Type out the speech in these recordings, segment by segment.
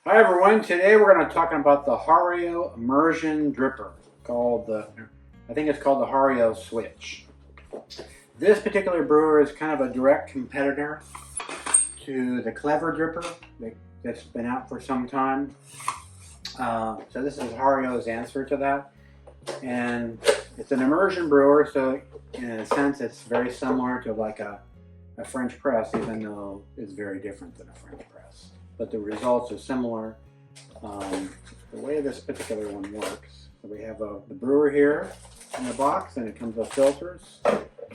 Hi everyone, today we're going to talk about the Hario Immersion Dripper, I think it's called the Hario Switch. This particular brewer is kind of a direct competitor to the Clever Dripper that's been out for some time. So this is Hario's answer to that. And it's an immersion brewer, so in a sense it's very similar to like a French press, even though it's very different than a French press. But the results are similar. The way this particular one works, so we have the brewer here in the box, and it comes with filters,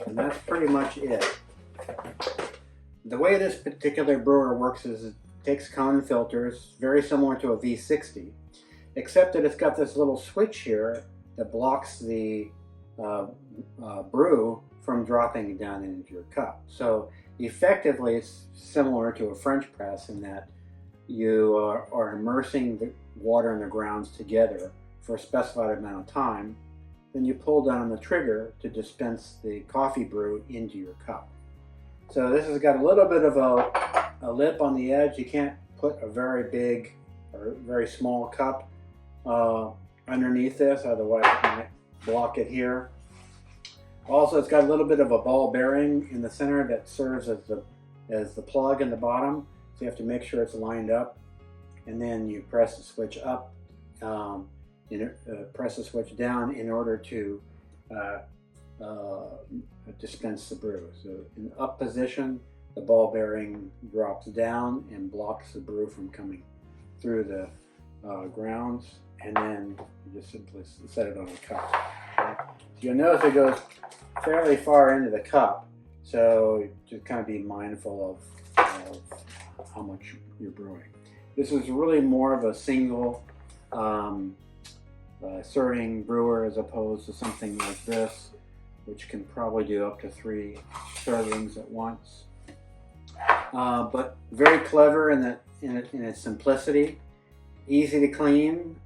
and that's pretty much it. The way this particular brewer works is it takes cone filters, very similar to a V60, except that it's got this little switch here that blocks the brew from dropping down into your cup. So effectively it's similar to a French press in that you are immersing the water and the grounds together for a specified amount of time. Then you pull down the trigger to dispense the coffee brew into your cup. So this has got a little bit of a lip on the edge. You can't put a very big or very small cup underneath this, otherwise it might block it here. Also, it's got a little bit of a ball bearing in the center that serves as the plug in the bottom. So you have to make sure it's lined up, and then you press the switch up, press the switch down in order to dispense the brew. So in the up position, the ball bearing drops down and blocks the brew from coming through the grounds, and then you just simply set it on the cup. Okay? So you'll notice it goes fairly far into the cup, so just kind of be mindful of how much you're brewing. This is really more of a single serving brewer as opposed to something like this, which can probably do up to 3 servings at once. But very clever in its simplicity, easy to clean.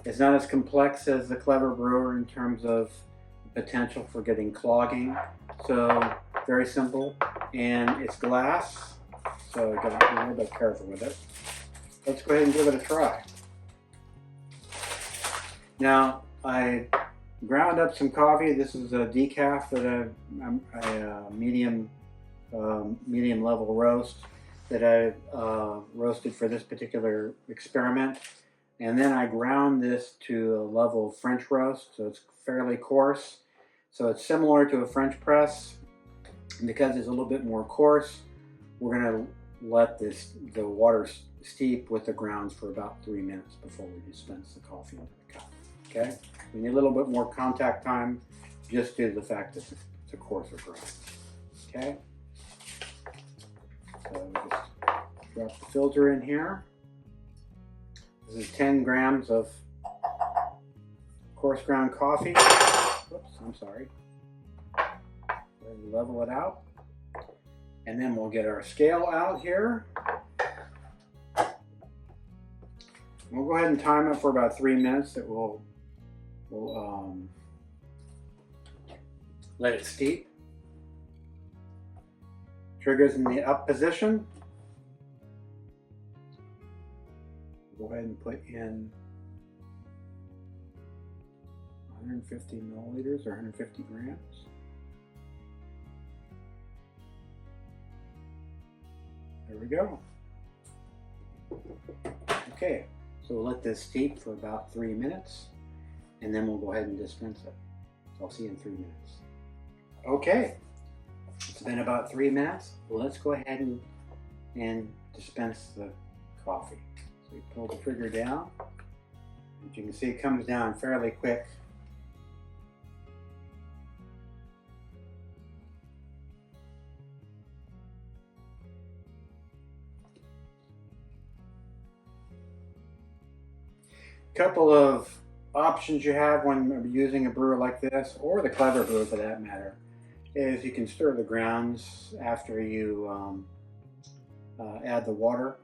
It's not as complex as the Clever brewer in terms of potential for getting clogging. So very simple, and it's glass, so you gotta be a little bit careful with it. Let's go ahead and give it a try. Now, I ground up some coffee. This is a decaf that a medium level roast that I roasted for this particular experiment. And then I ground this to a level of French roast, so it's fairly coarse. So it's similar to a French press. And because it's a little bit more coarse, we're going to let the water steep with the grounds for about 3 minutes before we dispense the coffee into the cup. Okay? We need a little bit more contact time just due to the fact that it's a coarser ground. Okay? So we just drop the filter in here. This is 10 grams of coarse ground coffee. Oops, I'm sorry. Level it out. And then we'll get our scale out here. We'll go ahead and time it for about 3 minutes. That we'll let it steep. Trigger's in the up position. Go ahead and put in 150 milliliters or 150 grams. There we go. Okay, so we'll let this steep for about 3 minutes, and then we'll go ahead and dispense it. So I'll see you in 3 minutes. Okay, it's been about 3 minutes. Let's go ahead and dispense the coffee. So we pull the trigger down. As you can see, it comes down fairly quick. Couple of options you have when using a brewer like this, or the Clever brewer for that matter, is you can stir the grounds after you add the water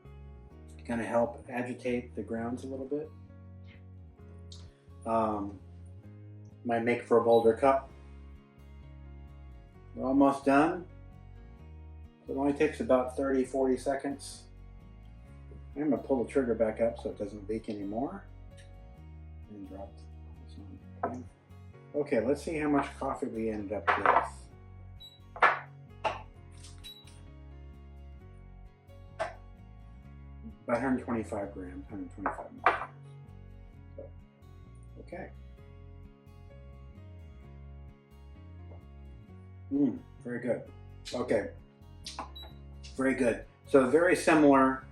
to kind of help agitate the grounds a little bit. Might make for a bolder cup. We're almost done. It only takes about 30-40 seconds. I'm going to pull the trigger back up so it doesn't leak anymore. And drop this on. Okay, let's see how much coffee we ended up with. About 125 grams, 125 milliliters. So, okay. Very good. Okay, very good. So very similar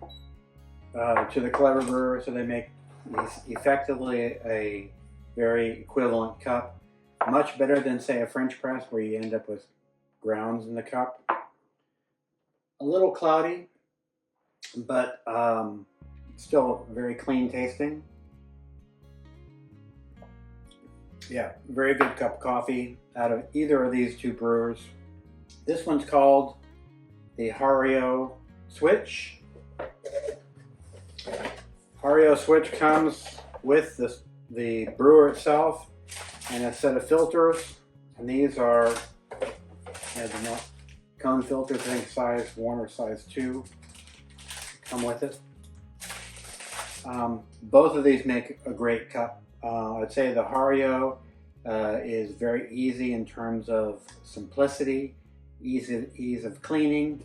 to the Clever Brewer. So they make effectively a very equivalent cup. Much better than, say, a French press where you end up with grounds in the cup. A little cloudy, but still very clean tasting. Yeah, very good cup of coffee out of either of these two brewers. This one's called the Hario Switch. Hario Switch comes with the brewer itself and a set of filters, and these are cone filters, I think size 1 or size 2 come with it. Both of these make a great cup. I'd say the Hario is very easy in terms of simplicity, ease of cleaning.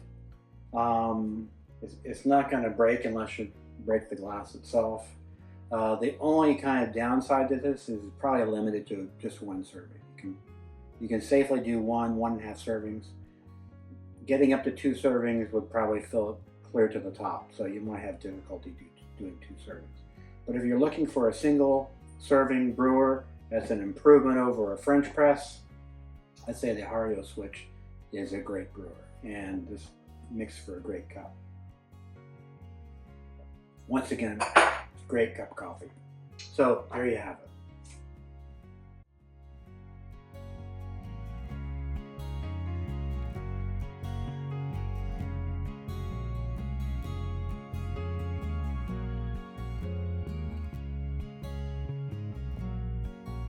It's not going to break unless you break the glass itself. The only kind of downside to this is it's probably limited to just 1 serving. You can safely do 1.5 servings. Getting up to 2 servings would probably fill it clear to the top, so you might have difficulty doing 2 servings. But if you're looking for a single serving brewer that's an improvement over a French press, I'd say the Hario Switch is a great brewer, and this makes for a great cup. Once again, great cup of coffee. So there you have it.